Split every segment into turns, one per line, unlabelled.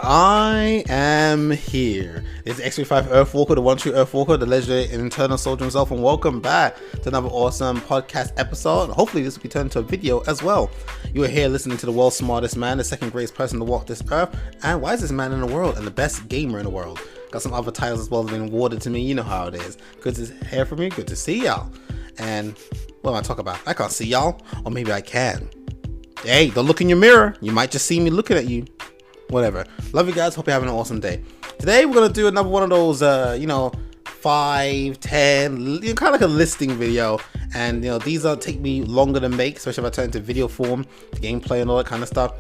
I am here. It's X35 Earthwalker, the one true Earthwalker, the legendary and eternal soldier himself, and welcome back to another awesome podcast episode. Hopefully this will be turned into a video as well. You are here listening to the world's smartest man, the second greatest person to walk this earth, and wisest man in the world, and the best gamer in the world. Got some other titles as well that have been awarded to me, you know how it is. Good to hear from you, good to see y'all. And what am I talking about? I can't see y'all, or maybe I can. Hey, don't look in your mirror. You might just see me looking at you. Whatever. Love you guys. Hope you're having an awesome day. Today we're gonna do another one of those 5, 10, kind of like a listing video, and these take me longer to make, especially if I turn into video form, gameplay and all that kind of stuff.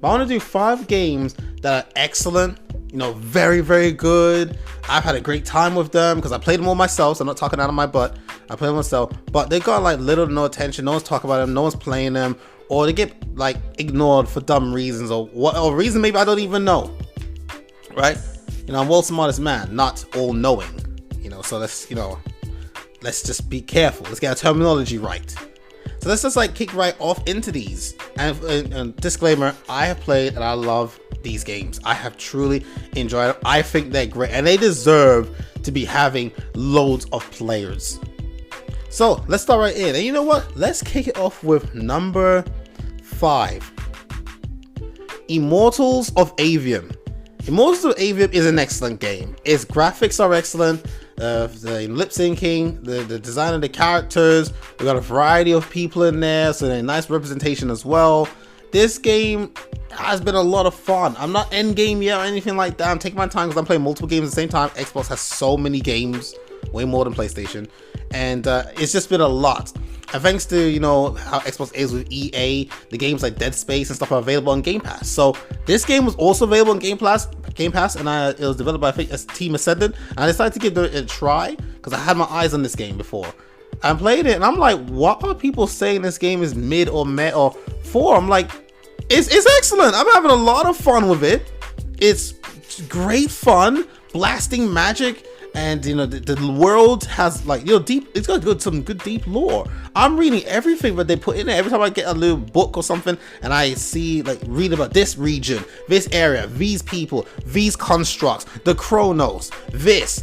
But I want to do 5 games that are excellent, very, very good. I've had a great time with them because I played them all myself, so I'm not talking out of my butt. I played them myself, but they got like little to no attention. No one's talking about them, no one's playing them, or they get like ignored for dumb reasons, or reason maybe I don't even know, right? I'm world's smartest man, not all knowing, so let's just be careful. Let's get our terminology right. So let's just kick right off into these. And disclaimer, I have played and I love these games. I have truly enjoyed them. I think they're great and they deserve to be having loads of players. So let's start right in. And you know what? Let's kick it off with number 5. Immortals of Avium. Immortals of Avium is an excellent game. Its graphics are excellent. The lip syncing, the design of the characters. We got a variety of people in there, so a nice representation as well. This game has been a lot of fun. I'm not end game yet or anything like that. I'm taking my time because I'm playing multiple games at the same time. Xbox has so many games, way more than PlayStation, and it's just been a lot. And thanks to how Xbox is with EA, the games like Dead Space and stuff are available on Game Pass. So this game was also available on Game Pass, and it was developed by Team Ascendant. And I decided to give it a try because I had my eyes on this game before. I played it and I'm like, what are people saying this game is mid or meh or 4? I'm like, it's excellent. I'm having a lot of fun with it. It's great fun, blasting magic. And the world has deep. It's got some good deep lore. I'm reading everything that they put in there. Every time I get a little book or something, and I see read about this region, this area, these people, these constructs, the Chronos, these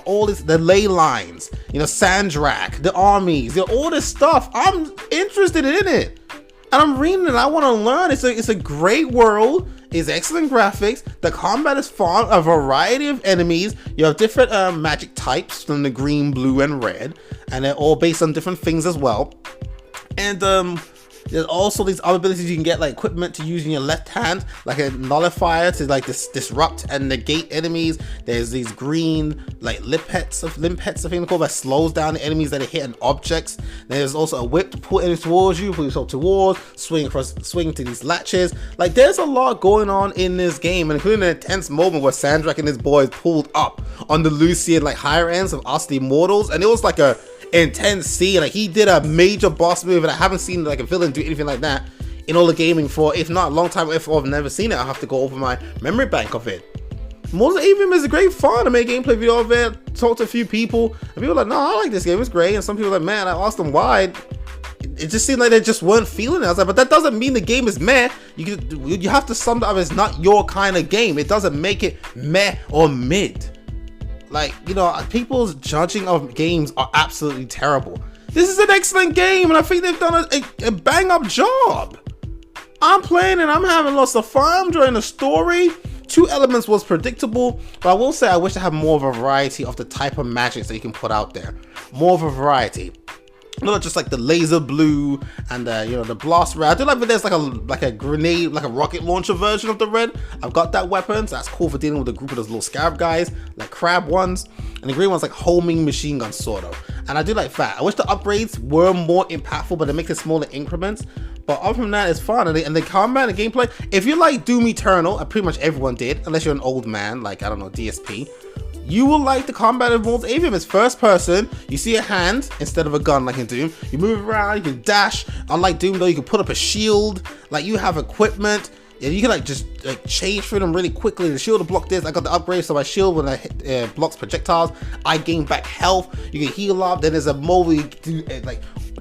all this, the ley lines, Sandrak, the armies, all this stuff. I'm interested in it, and I'm reading it. I want to learn. It's a great world. It's excellent graphics. The combat is fun. A variety of enemies. You have different magic types from the green, blue, and red, and they're all based on different things as well. And there's also these other abilities you can get, like equipment to use in your left hand, like a nullifier to disrupt and negate enemies. There's these green limpets, I think they're called, that slows down the enemies that are hitting objects. There's also a whip to pull enemies towards you, pull yourself towards, swing to these latches. There's a lot going on in this game, including an intense moment where Sandrak and his boys pulled up on the Lucian higher ends of us, the Immortals, and it was like a intense scene. He did a major boss move, and I haven't seen a villain do anything like that in all the gaming for, if not a long time, if I've never seen it. I'll have to go over my memory bank of it. Immortals of Avium is a great fun. I made a gameplay video of it, talked to a few people, and people were like, no, I like this game, it's great. And some people were like, man, I asked them why. It just seemed like they just weren't feeling it. I was like, but that doesn't mean the game is meh. You have to sum it up as not your kind of game. It doesn't make it meh or mid. People's judging of games are absolutely terrible. This is an excellent game, and I think they've done a bang-up job. I'm playing and I'm having lots of fun. I'm enjoying the story. 2 elements was predictable, but I will say I wish I had more of a variety of the type of magic that you can put out there. More of a variety. Not just the laser blue and the blast red. I do like that there's a grenade, a rocket launcher version of the red. I've got that weapon, so that's cool for dealing with a group of those little scarab guys, crab ones. And the green one's homing machine gun sort of. And I do like that. I wish the upgrades were more impactful, but they make it smaller increments. But other than that, it's fun. And the combat and gameplay, if you like Doom Eternal, and pretty much everyone did, unless you're an old man, I don't know, DSP, you will like the combat of Immortals of Avium. It's first person. You see a hand instead of a gun like in Doom. You move around, you can dash. Unlike Doom though, you can put up a shield. You have equipment. Yeah, you can just change through them really quickly. The shield will block this. I got the upgrade, so my shield, when I hit, blocks projectiles, I gain back health. You can heal up. Then there's a mode where you can do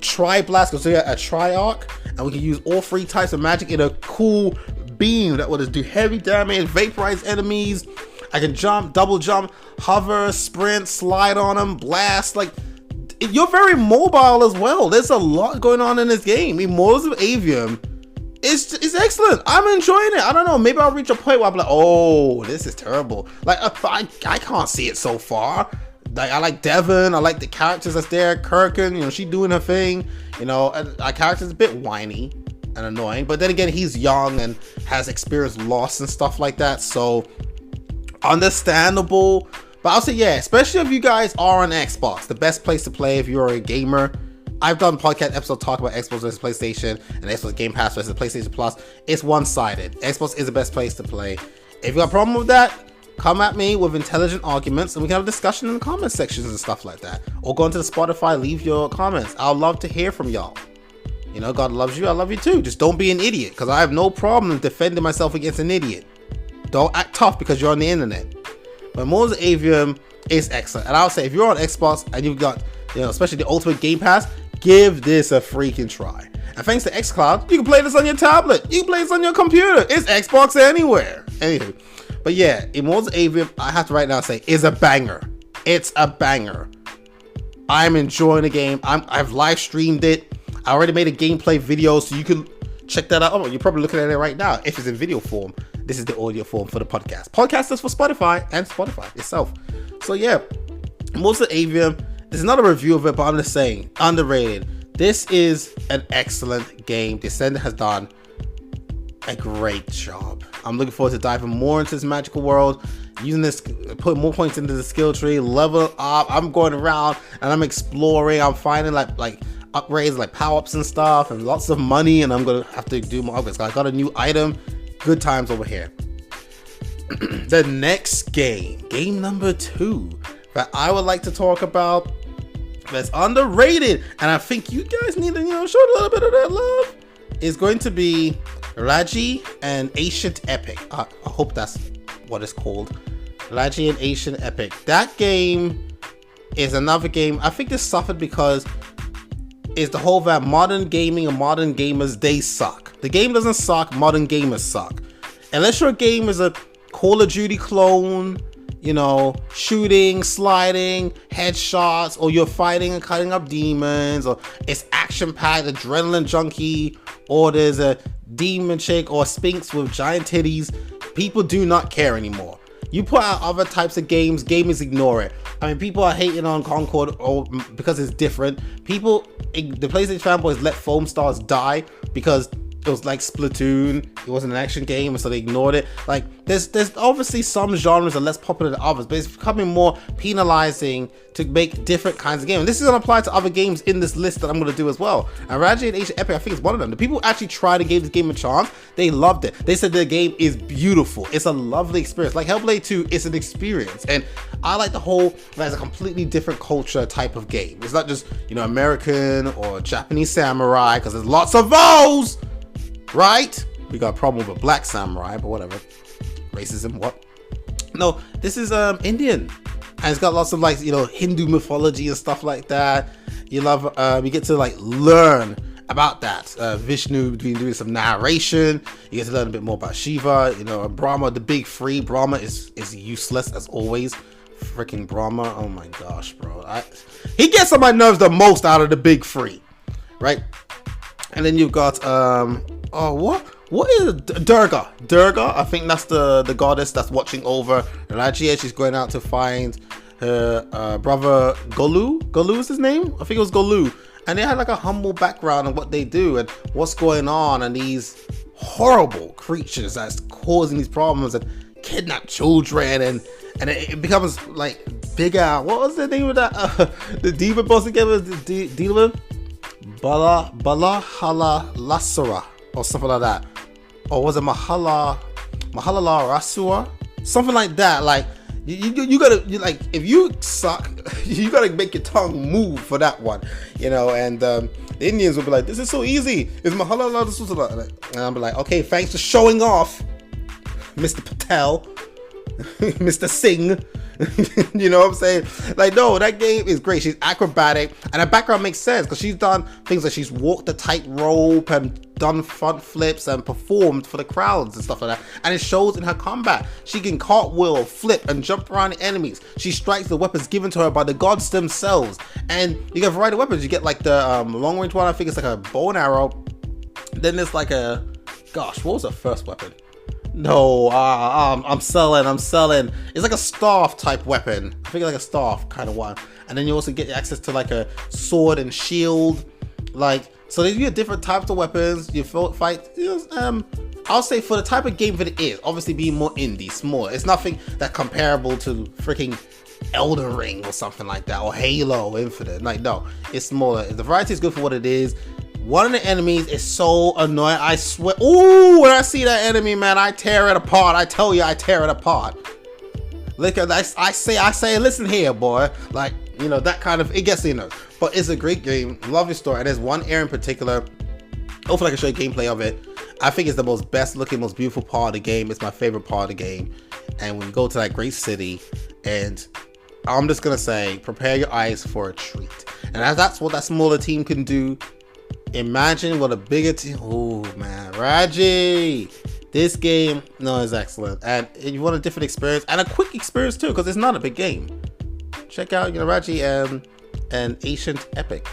tri-blast, so you got a tri-arc, and we can use all 3 types of magic in a cool beam that would do heavy damage, vaporize enemies. I can jump, double jump, hover, sprint, slide on them, blast. Like, you're very mobile as well. There's a lot going on in this game. Immortals of Avium it's excellent. I'm enjoying it. I don't know. Maybe I'll reach a point where I'm like, oh, this is terrible. Like, I can't see it so far. Like, I like Devon. I like the characters that's there. Kirkin, you know, she doing her thing. You know, and our character's a bit whiny and annoying. But then again, he's young and has experienced loss and stuff like that. So, understandable. But I'll say, yeah, especially if you guys are on Xbox, the best place to play if you're a gamer. I've done podcast episodes talk about Xbox versus PlayStation and Xbox Game Pass versus PlayStation Plus. It's one-sided. Xbox is the best place to play. If you got a problem with that, come at me with intelligent arguments and we can have a discussion in the comment sections and stuff like that. Or go into the Spotify, leave your comments. I'd love to hear from y'all. You know, God loves you, I love you too. Just don't be an idiot, because I have no problem defending myself against an idiot. Don't act tough because you're on the internet. But Immortals of Avium is excellent. And I'll say, if you're on Xbox and you've got, you know, especially the Ultimate Game Pass, give this a freaking try. And thanks to xCloud, you can play this on your tablet. You can play this on your computer. It's Xbox anywhere. Anywho, but yeah, Immortals of Avium, I have to right now say, is a banger. It's a banger. I'm enjoying the game. I've live streamed it. I already made a gameplay video, so you can check that out. Oh, you're probably looking at it right now. If it's in video form, this is the audio form for the podcast. Podcast is for Spotify and Spotify itself. So yeah, Immortals of Avium. This is not a review of it, but I'm just saying, underrated. This is an excellent game. Descendant has done a great job. I'm looking forward to diving more into this magical world, using this, putting more points into the skill tree, level up. I'm going around and I'm exploring. I'm finding like upgrades, like power-ups and stuff, and lots of money, and I'm gonna have to do more upgrades. I got a new item. Good times over here. The next game number 2 that I would like to talk about that's underrated, and I think you guys need to, you know, show a little bit of that love, is going to be Raji and Ancient Epic. I hope that's what it's called. Raji and Ancient Epic. That game is another game. I think this suffered because it's the whole that modern gaming and modern gamers, they suck. The game doesn't suck, modern gamers suck. Unless your game is a Call of Duty clone, you know, shooting, sliding, headshots, or you're fighting and cutting up demons, or it's action-packed, adrenaline junkie, or there's a demon chick or a sphinx with giant titties, people do not care anymore. You put out other types of games, gamers ignore it. I mean, people are hating on Concord because it's different. People, the PlayStation fanboys let Foam Stars die because it was like Splatoon. It wasn't an action game, and so they ignored it. Like, there's obviously some genres are less popular than others, but it's becoming more penalizing to make different kinds of games. And this is gonna apply to other games in this list that I'm gonna do as well. And Raji and Ancient Epic, I think, is one of them. The people who actually tried and gave this game a chance, they loved it. They said the game is beautiful. It's a lovely experience. Like Hellblade 2, it's an experience. And I like the whole, that's a completely different culture type of game. It's not just, you know, American or Japanese samurai, because there's lots of those. Right? We got a problem with a black samurai, but whatever. Racism, what? No, this is Indian. And it's got lots of, like, you know, Hindu mythology and stuff like that. You love, you get to, like, learn about that. Vishnu doing some narration. You get to learn a bit more about Shiva. You know, Brahma, the big three. Brahma is useless as always. Freaking Brahma. Oh my gosh, bro. He gets on my nerves the most out of the big three. Right? And then you've got, what is it? Durga, I think that's the goddess that's watching over Raji. She's going out to find her brother Golu is his name? I think it was Golu. And they had like a humble background on what they do and what's going on, and these horrible creatures that's causing these problems and kidnap children, and it becomes like bigger. What was the name of that? The demon boss again was the demon Bala Lasura or something like that. Or was it Mahala Rasura? Something like that. Like you gotta, like, if you suck, you gotta make your tongue move for that one, you know. And the Indians will be like, "This is so easy. It's Mahala Rasura." And I'll be like, "Okay, thanks for showing off, Mr. Patel." Mr. Singh. You know what I'm saying? Like, no, that game is great. She's acrobatic, and her background makes sense because she's done things like she's walked the tightrope and done front flips and performed for the crowds and stuff like that. And it shows in her combat. She can cartwheel, flip, and jump around the enemies. She strikes the weapons given to her by the gods themselves. And you get a variety of weapons. You get like the long range one. I think it's like a bow and arrow. Then there's like a, gosh, what was her first weapon? No, I'm selling. It's like a staff type weapon. I think like a staff kind of one. And then you also get access to like a sword and shield. Like, so you get different types of weapons. You fight. I'll say for the type of game that it is, obviously being more indie, smaller. It's nothing that comparable to freaking Elden Ring or something like that, or Halo Infinite. Like, no, it's smaller. The variety is good for what it is. One of the enemies is so annoying. I swear. Ooh, when I see that enemy, man, I tear it apart. I tell you, I tear it apart. Look at that. I say, listen here, boy. Like, you know, that kind of, it gets to your nerves. But it's a great game. Love your story. And there's one area in particular. Hopefully I can show you gameplay of it. I think it's the most best looking, most beautiful part of the game. It's my favorite part of the game. And when you go to that great city, and I'm just going to say, prepare your eyes for a treat. And that's what that smaller team can do. Imagine what a bigger team. Oh man, Raji, this game, no, is excellent. And you want a different experience and a quick experience too, because it's not a big game. Check out, you know, Raji and Ancient Epic.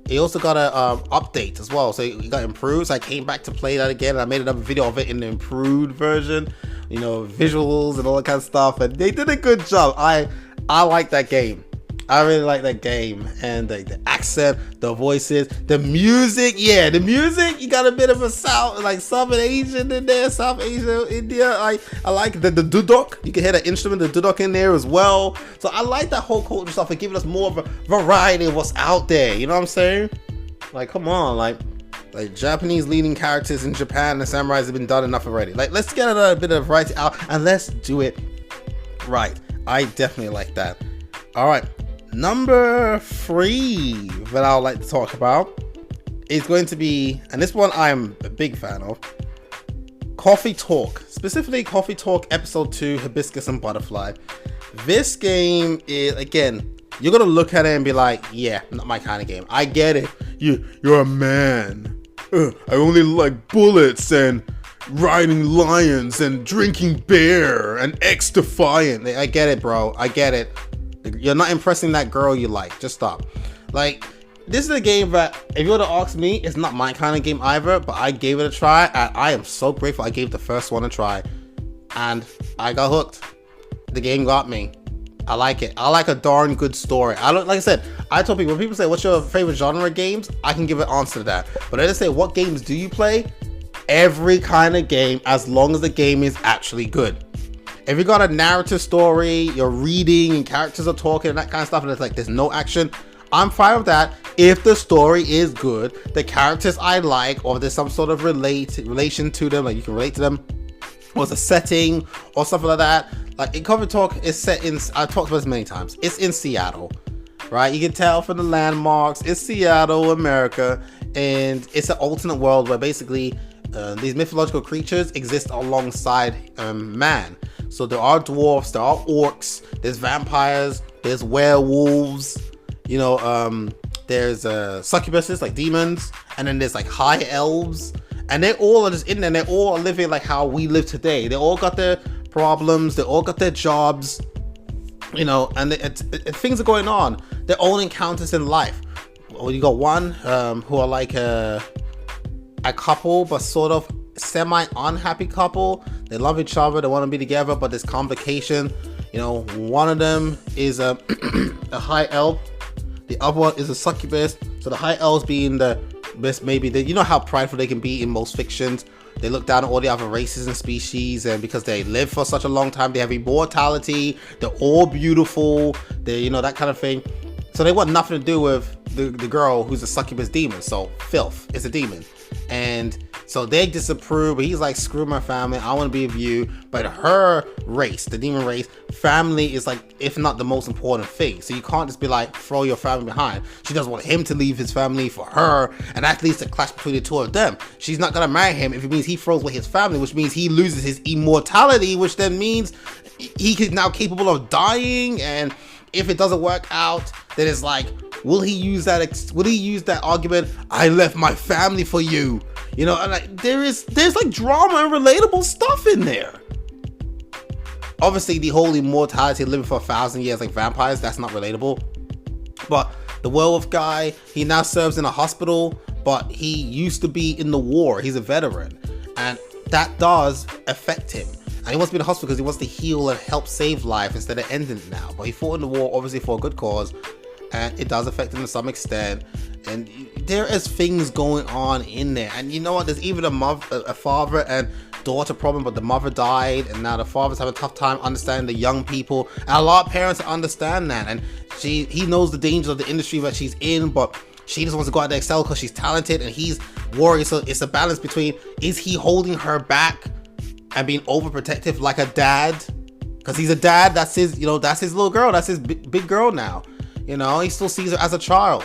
It also got a update as well, so it got improved. So I came back to play that again, and I made another video of it in the improved version. You know, visuals and all that kind of stuff, and they did a good job. I like that game. I really like that game, and the accent, the voices, the music. Yeah, the music. You got a bit of a South Asian in there, South Asia, India. I like the duduk. You can hear the instrument, the duduk in there as well. So I like that whole culture stuff and giving us more of a variety of what's out there. You know what I'm saying? Like, come on, like Japanese leading characters in Japan, the samurais have been done enough already. Like, let's get a bit of variety out and let's do it right. I definitely like that. All right. Number 3 that I would like to talk about is going to be, and this one I'm a big fan of, Coffee Talk. Specifically, Coffee Talk Episode 2, Hibiscus and Butterfly. This game is, again, you're going to look at it and be like, yeah, not my kind of game. I get it. You're a man. I only like bullets and riding lions and drinking beer and X-Defiant. I get it, bro. I get it. You're not impressing that girl you like. Just stop. Like, this is a game that, if you were to ask me, it's not my kind of game either, but I gave it a try, and I am so grateful I gave the first one a try, and I got hooked. The game got me. I like it. I like a darn good story. Like I said, I told people, when people say, what's your favorite genre of games? I can give an answer to that. But I just say, what games do you play? Every kind of game, as long as the game is actually good. If you got a narrative story, you're reading and characters are talking and that kind of stuff, and it's like there's no action, I'm fine with that. If the story is good, the characters I like, or there's some sort of relation to them, like you can relate to them, or it's a setting or something like that. Like in Coffee Talk is set in, I've talked about this many times, it's in Seattle, right? You can tell from the landmarks, it's Seattle, America, and it's an alternate world where basically these mythological creatures exist alongside man. So there are dwarfs, there are orcs, there's vampires, there's werewolves, you know, there's succubuses, like demons, and then there's like high elves, and they all are just in there, and they're all living like how we live today. They all got their problems, they all got their jobs, you know, and things are going on, their own encounters in life. Well, you got one who are like a couple, but sort of semi-unhappy couple. They love each other, they want to be together, but there's complication. You know, one of them is a high elf, the other one is a succubus. So the high elves being the best, maybe you know how prideful they can be in most fictions. They look down at all the other races and species, and because they live for such a long time, they have immortality, they're all beautiful, they, you know, that kind of thing. So they want nothing to do with the girl who's a succubus demon. So Filth is a demon, and so they disapprove, but he's like, screw my family, I want to be with you. But her race, the demon race, family is like, if not the most important thing. So you can't just be like, throw your family behind. She doesn't want him to leave his family for her, and that leads to clash between the two of them. She's not gonna marry him if it means he throws away his family, which means he loses his immortality, which then means he is now capable of dying. And if it doesn't work out, then it's like, will he use that argument, I left my family for you? You know, and like, there's like drama and relatable stuff in there. Obviously, the whole immortality, living for 1,000 years like vampires, that's not relatable. But the werewolf guy, he now serves in a hospital, but he used to be in the war. He's a veteran, and that does affect him. And he wants to be in the hospital because he wants to heal and help save life instead of ending it now. But he fought in the war, obviously for a good cause, and it does affect him to some extent. And there is things going on in there. And you know what? There's even a father and daughter problem, but the mother died, and now the father's having a tough time understanding the young people. And a lot of parents understand that. And he knows the dangers of the industry that she's in, but she just wants to go out there and excel because she's talented, and he's worried. So it's a balance between, is he holding her back and being overprotective like a dad? Because he's a dad, that's his, that's his little girl, that's his big girl now. He still sees her as a child.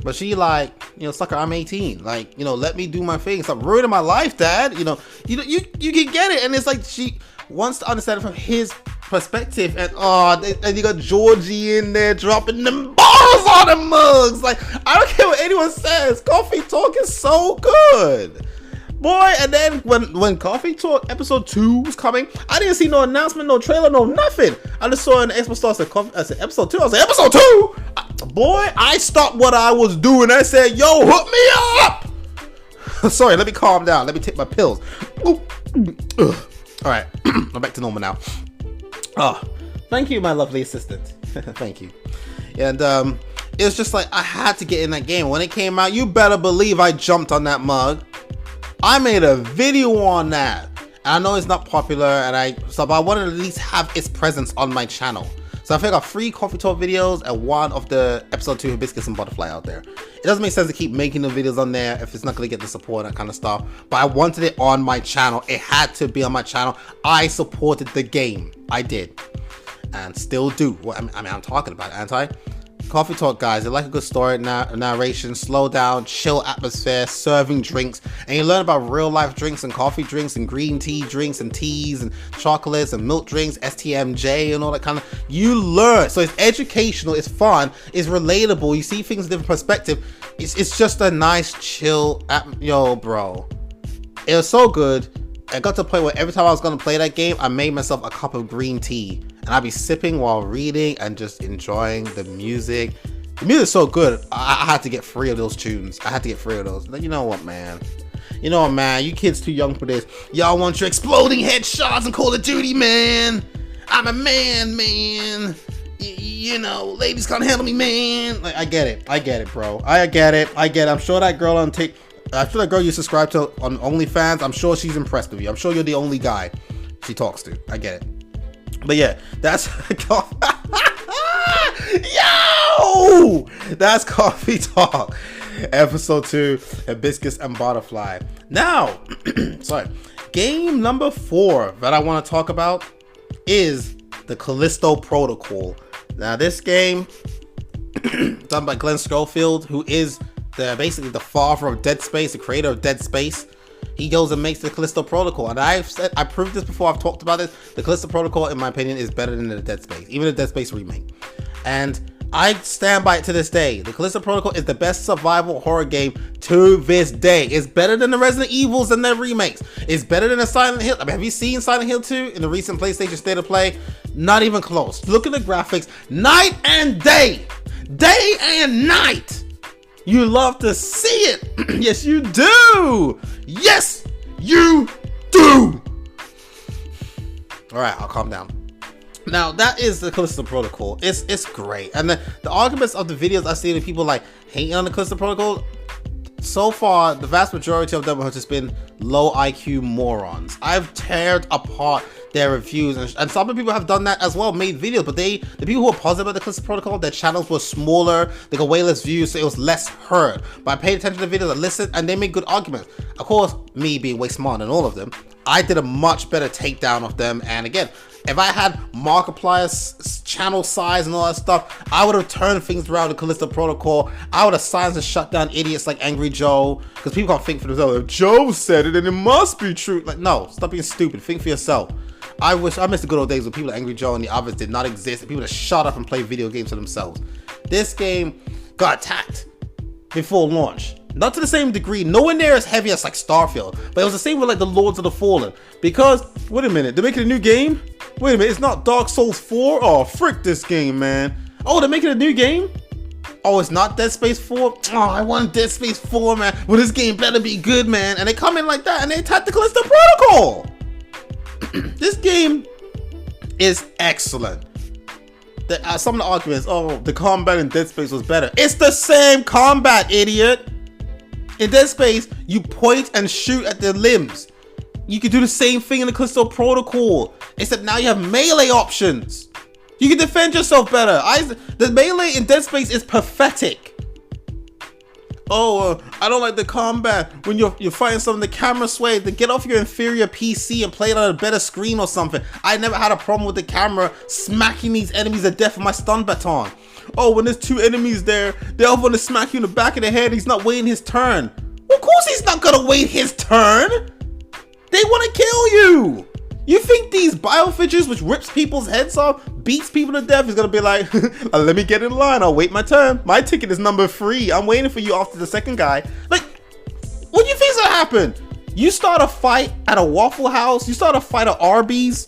But she like, sucker, I'm 18. Like, let me do my thing. Stop ruining my life, Dad. You can get it. And it's like she wants to understand it from his perspective. And you got Georgie in there dropping them bars on the mugs. Like, I don't care what anyone says. Coffee Talk is so good. Boy, and then when Coffee Talk episode 2 was coming, I didn't see no announcement, no trailer, no nothing. I just saw an Xbox Store, I said episode 2. I was like, episode 2? Boy, I stopped what I was doing. I said, yo, hook me up. Sorry, let me calm down. Let me take my pills. All right, I'm back to normal now. Oh, thank you, my lovely assistant. Thank you. And it was just like, I had to get in that game. When it came out, you better believe I jumped on that mug. I made a video on that. And I know it's not popular, but I wanted to at least have its presence on my channel. So I think I got 3 Coffee Talk videos and 1 of the episode 2 Hibiscus and Butterfly out there. It doesn't make sense to keep making the videos on there if it's not going to get the support and that kind of stuff. But I wanted it on my channel. It had to be on my channel. I supported the game. I did. And still do. Well, I'm talking about it, aren't I? Coffee Talk, guys, they like a good story, narration, slow down, chill atmosphere, serving drinks, and you learn about real life drinks and coffee drinks and green tea drinks and teas and chocolates and milk drinks, STMJ and all that kind of, you learn. So it's educational, it's fun, it's relatable, you see things in a different perspective. It's just a nice chill, yo bro, it was so good. I got to a point where every time I was going to play that game, I made myself a cup of green tea. And I'd be sipping while reading and just enjoying the music. The music's so good, I had to get 3 of those tunes. I had to get 3 of those. You know what, man? You kids too young for this. Y'all want your exploding headshots and Call of Duty, man. I'm a man. Ladies can't handle me, man. Like, I get it, bro. I get it. I'm sure that girl that girl you subscribe to on OnlyFans, I'm sure she's impressed with you. I'm sure you're the only guy she talks to. I get it. But yeah, that's yo! That's Coffee Talk, episode 2, Hibiscus and Butterfly. Now, sorry, game number 4 that I want to talk about is the Callisto Protocol. Now, this game, done by Glenn Schofield, who is basically the father of Dead Space, the creator of Dead Space. He goes and makes the Callisto Protocol, and I proved this before. I've talked about this. The Callisto Protocol, in my opinion, is better than the Dead Space, even the Dead Space remake. And I stand by it to this day. The Callisto Protocol is the best survival horror game to this day. It's better than the Resident Evils and their remakes. It's better than the Silent Hill. Have you seen Silent Hill 2 in the recent PlayStation State of Play? Not even close. Look at the graphics, night and day and night. You love to see it. Yes, you do. Yes, you do. All right, I'll calm down. Now, that is the Callisto Protocol. It's great. And the arguments of the videos I've seen of people like hating on the Callisto Protocol, so far, the vast majority of them have just been low IQ morons. I've teared apart their reviews, and some people have done that as well, made videos, but the people who are positive about the Callisto Protocol, their channels were smaller, they got way less views, so it was less heard. But I paid attention to the videos, I listened, and they made good arguments. Of course, me being way smarter than all of them, I did a much better takedown of them, and again, If I had Markiplier's channel size and all that stuff, I would have turned things around the Callisto Protocol. I would have silenced and shut down idiots like Angry Joe, because people can't think for themselves. If Joe said it, then it must be true. Like, no, stop being stupid. Think for yourself. I miss the good old days when people like Angry Joe and the others did not exist, and people just shut up and play video games for themselves. This game got attacked before launch. Not to the same degree, nowhere near as heavy as like Starfield, but it was the same with like the Lords of the Fallen. Because, wait a minute, they're making a new game? Wait a minute, it's not Dark Souls 4? Oh, frick this game, man. Oh, they're making a new game? Oh, it's not Dead Space 4? Oh, I want Dead Space 4, man. Well, this game better be good, man. And they come in like that and they attack the Callisto Protocol. This game is excellent. Some of the arguments, oh, the combat in Dead Space was better. It's the same combat, idiot. In Dead Space, you point and shoot at their limbs. You can do the same thing in the Callisto Protocol, except now you have melee options. You can defend yourself better. The melee in Dead Space is pathetic. Oh, I don't like the combat when you're fighting something, the camera sway. Then get off your inferior PC and play it on a better screen or something. I never had a problem with the camera smacking these enemies to death with my stun baton. Oh, when there's two enemies there, they all want to smack you in the back of the head. He's not waiting his turn. Well, of course he's not gonna wait his turn. They want to kill you. You think these biofidges, which rips people's heads off, beats people to death, is gonna be like, let me get in line, I'll wait my turn. My ticket is number 3. I'm waiting for you after the second guy. Like, what do you think's gonna happen? You start a fight at a Waffle House, you start a fight at Arby's,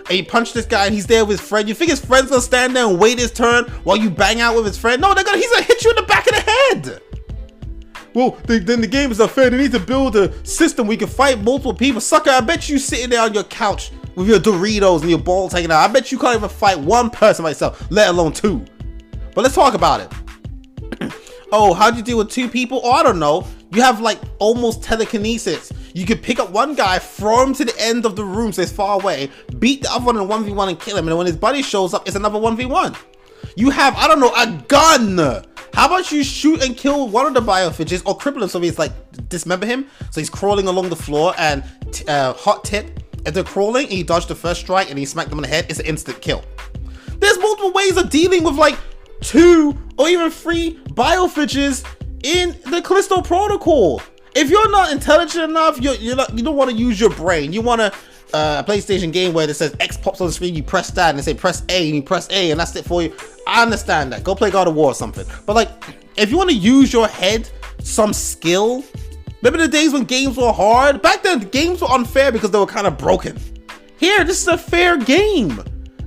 and you punch this guy and he's there with his friend. You think his friend's gonna stand there and wait his turn while you bang out with his friend? No, he's gonna hit you in the back of the head. Well, then the game is unfair. They need to build a system where you can fight multiple people. Sucker, I bet you sitting there on your couch with your Doritos and your balls hanging out. I bet you can't even fight one person by yourself, let alone 2. But let's talk about it. Oh, how'd you deal with 2 people? Oh, I don't know. You have like almost telekinesis. You could pick up one guy, throw him to the end of the room so it's far away, beat the other one in 1v1 and kill him. And when his buddy shows up, it's another 1v1. You have, I don't know, a gun. How about you shoot and kill one of the biofidges or cripple him so he's like, dismember him? So he's crawling along the floor and hot tip, if they're crawling and you dodge the first strike and you smack them on the head, it's an instant kill. There's multiple ways of dealing with like 2 or even 3 biofidges in the Callisto Protocol. If you're not intelligent enough, you don't want to use your brain. You want a PlayStation game where it says X pops on the screen, you press that, and they say press A, and you press A, and that's it for you. I understand that. Go play God of War or something. But like, if you want to use your head, some skill. Remember the days when games were hard? Back then, the games were unfair because they were kind of broken. Here, this is a fair game.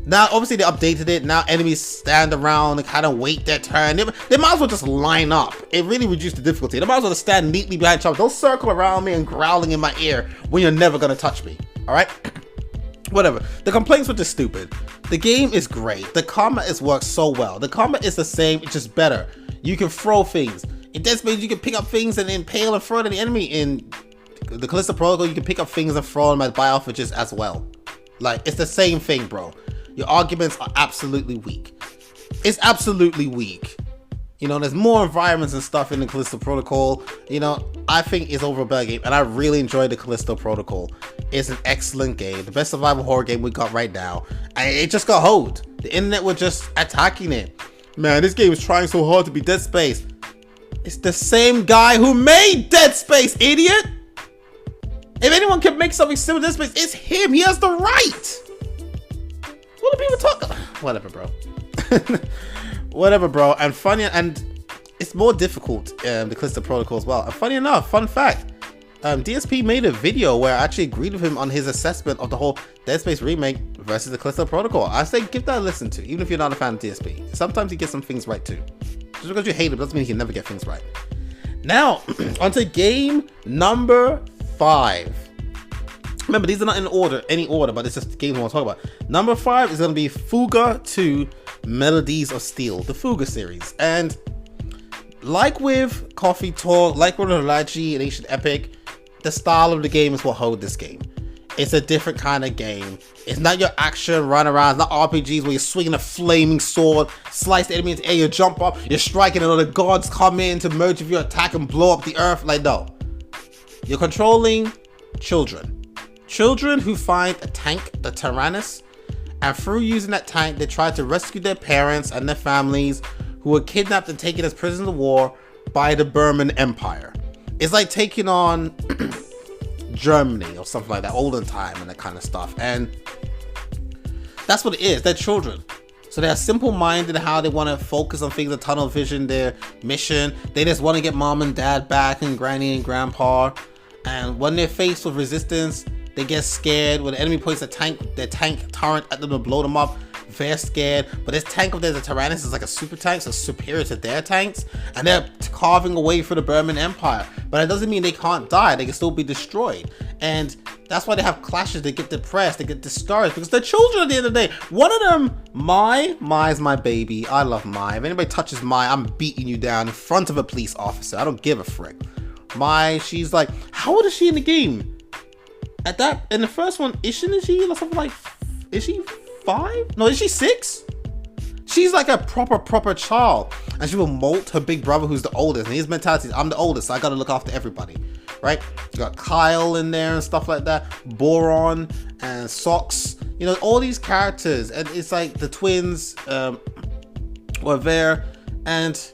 Now, obviously, they updated it. Now, enemies stand around and kind of wait their turn. They might as well just line up. It really reduced the difficulty. They might as well just stand neatly behind each other. Don't circle around me and growling in my ear when you're never going to touch me. All right? Whatever. The complaints were just stupid. The game is great. The combat is worked so well. The combat is the same, it's just better. You can throw things. In Dead Space, you can pick up things and impale and throw it at the enemy. In the Callisto Protocol, you can pick up things and throw them at biofidges as well. Like, it's the same thing, bro. Your arguments are absolutely weak. It's absolutely weak. You know, there's more environments and stuff in the Callisto Protocol. You know, I think it's over a better game, and I really enjoyed the Callisto Protocol. It's an excellent game, the best survival horror game we got right now, and it just got hoed. The internet was just attacking it. Man, this game is trying so hard to be Dead Space. It's the same guy who made Dead Space, idiot! If anyone can make something similar to Dead Space, it's him. He has the right. What do people talk about? Whatever, bro. Whatever, bro. And funny, and it's more difficult, the Callisto Protocol as well. And funny enough, fun fact, DSP made a video where I actually agreed with him on his assessment of the whole Dead Space remake versus the Callisto Protocol. I say give that a listen to, even if you're not a fan of DSP. Sometimes he gets some things right too. Just because you hate him doesn't mean he can never get things right. Now, onto game number 5. Remember, these are not in any order, but it's just the games I want to talk about. Number 5 is going to be Fuga 2 Melodies of Steel, the Fuga series. And like with Coffee Talk, like with Olaji and Ancient Epic, the style of the game is what hold this game. It's a different kind of game. It's not your action run around. It's not RPGs where you're swinging a flaming sword, slice the enemy into air, you jump up, you're striking, and all the gods come in to merge with your attack and blow up the earth. Like, no. You're controlling children. Children who find a tank, the Tyrannus, And through using that tank, they tried to rescue their parents and their families who were kidnapped and taken as prisoners of war by the Burman Empire. It's like taking on Germany or something like that, olden time and that kind of stuff. And that's what it is. They're children. So they're simple-minded in how they want to focus on things, the tunnel vision, their mission. They just want to get mom and dad back and granny and grandpa. And when they're faced with resistance, they get scared. When the enemy points their tank turret at them to blow them up, they're scared. But this tank of theirs, the Tyrannus, is like a super tank, so superior to their tanks. And they're carving away for the Burman Empire. But that doesn't mean they can't die. They can still be destroyed. And that's why they have clashes. They get depressed. They get discouraged because they're children at the end of the day. One of them, Mai's my baby. I love Mai. If anybody touches Mai, I'm beating you down in front of a police officer. I don't give a frick. Mai, she's like, how old is she in the game? In the first one, isn't she something like, is she 5? No, is she 6? She's like a proper child, and she will molt her big brother who's the oldest, and his mentality is, I'm the oldest, so I gotta look after everybody, right? You got Kyle in there and stuff like that, Boron and Socks, you know, all these characters, and it's like the twins were there, and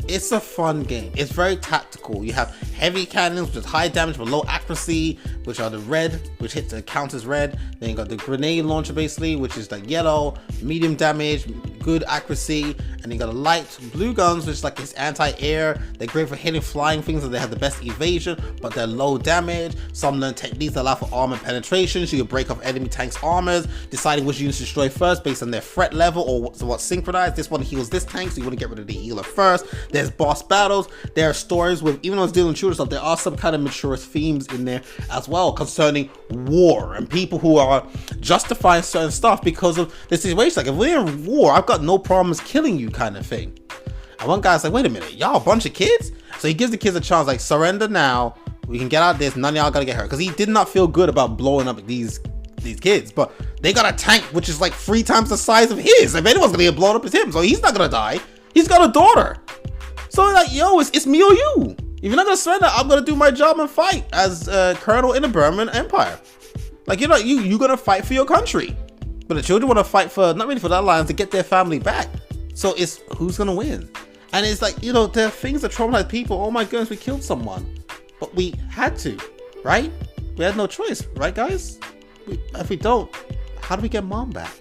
it's a fun game. It's very tactical. You have heavy cannons, which is high damage but low accuracy, which are the red, which hits the count as red. Then you got the grenade launcher, basically, which is like yellow, medium damage, good accuracy. And you got a light blue guns, which is like it's anti-air. They're great for hitting flying things, and they have the best evasion, but they're low damage. Some learn techniques that allow for armor penetration, so you can break off enemy tanks' armors, deciding which units to destroy first based on their threat level or what's synchronized. This one heals this tank, so you want to get rid of the healer first. There's boss battles. There are stories with, even though it's dealing with shooter stuff, there are some kind of mature themes in there as well concerning war and people who are justifying certain stuff because of the situation. Like, if we're in war, I've got no problems killing you, kind of thing. And one guy's like, wait a minute, y'all a bunch of kids? So he gives the kids a chance, like, surrender now, we can get out of this, none of y'all gotta get hurt, because he did not feel good about blowing up these kids. But they got a tank which is like 3 times the size of his. If anyone's gonna get blown up, it's him, so he's not gonna die. He's got a daughter, so like, yo, it's me or you. If you're not gonna surrender, I'm gonna do my job and fight as colonel in the Burman Empire. Like, you're not, you gonna fight for your country, but the children want to fight for, not really for that alliance, to get their family back. So it's who's gonna win. And it's like, you know, there are things that traumatize people. Oh my goodness, we killed someone, but we had to, right? We had no choice, right, guys? If we don't, how do we get mom back?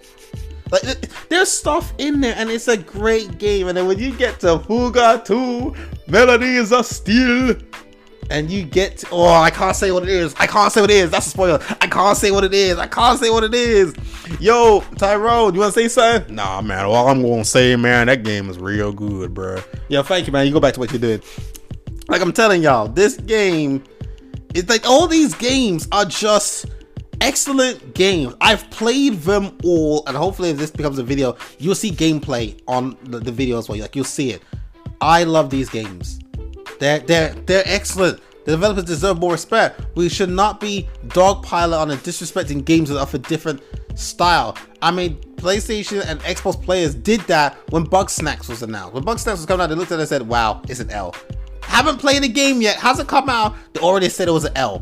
Like, there's stuff in there, and it's a great game. And then when you get to Fuga 2, Melodies of Steel, and you get to, oh, I can't say what it is. I can't say what it is. That's a spoiler. I can't say what it is. I can't say what it is. Yo, Tyrone, you want to say something? Nah, man. All I'm going to say, man, that game is real good, bro. Yeah, thank you, man. You go back to what you're doing. Like, I'm telling y'all, this game, it's like all these games are just excellent games. I've played them all, and hopefully if this becomes a video, you'll see gameplay on the video as well. Like, you'll see it. I love these games. They're excellent. The developers deserve more respect. We should not be dogpiling on and disrespecting games that are for different style. I mean, PlayStation and Xbox players did that when Bugsnax was announced. When Bugsnax was coming out, they looked at it and said, wow, it's an L. Haven't played the game yet. Hasn't come out. They already said it was an L.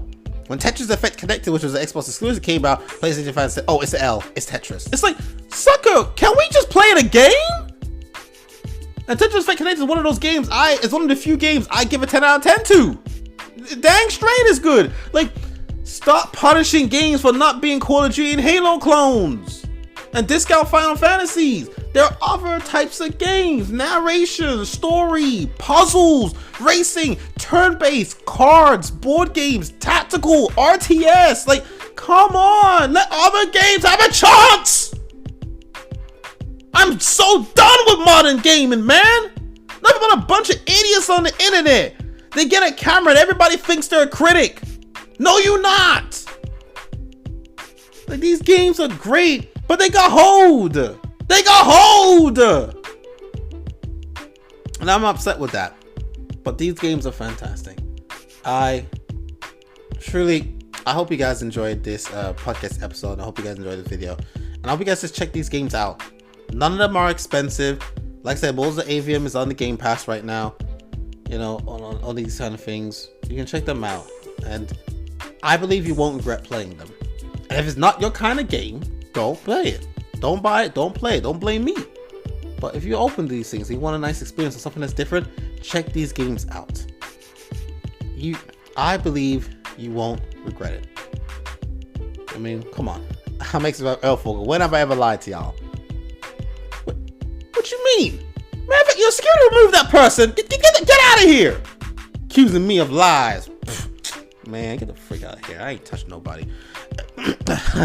When Tetris Effect Connected, which was an Xbox exclusive, came out, PlayStation fans said, oh, it's an L. It's Tetris. It's like, sucker, can we just play the game? And Tetris Effect Connected is one of those games, it's one of the few games I give a 10 out of 10 to. Dang straight is good. Like, stop punishing games for not being Call of Duty and Halo clones. And discount Final Fantasies. There are other types of games. Narration, story, puzzles, racing, turn-based, cards, board games, tactical, RTS. Like, come on. Let other games have a chance. I'm so done with modern gaming, man. Nothing but a bunch of idiots on the internet. They get a camera and everybody thinks they're a critic. No, you're not. Like, these games are great, but they got hold. They got hold. And I'm upset with that. But these games are fantastic. I hope you guys enjoyed this podcast episode. I hope you guys enjoyed this video. And I hope you guys just check these games out. None of them are expensive. Like I said, Bulls of AVM is on the Game Pass right now. You know, on all these kind of things. You can check them out. And I believe you won't regret playing them. And if it's not your kind of game, don't play it. Don't buy it, don't play it, don't blame me. But if you're open to these things, you want a nice experience or something that's different, check these games out. I believe you won't regret it. I mean, come on. I'm X35 Earthwalker. When have I ever lied to y'all? What you mean? Man, you're scared to remove that person. Get out of here. Accusing me of lies. Man, get the freak out of here. I ain't touched nobody.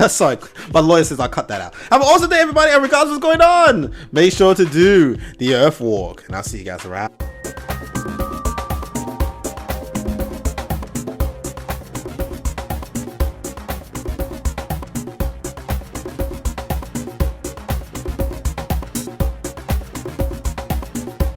Sorry, my lawyer says I'll cut that out. Have an awesome day, everybody, and regardless of what's going on, make sure to do the Earth Walk. And I'll see you guys around.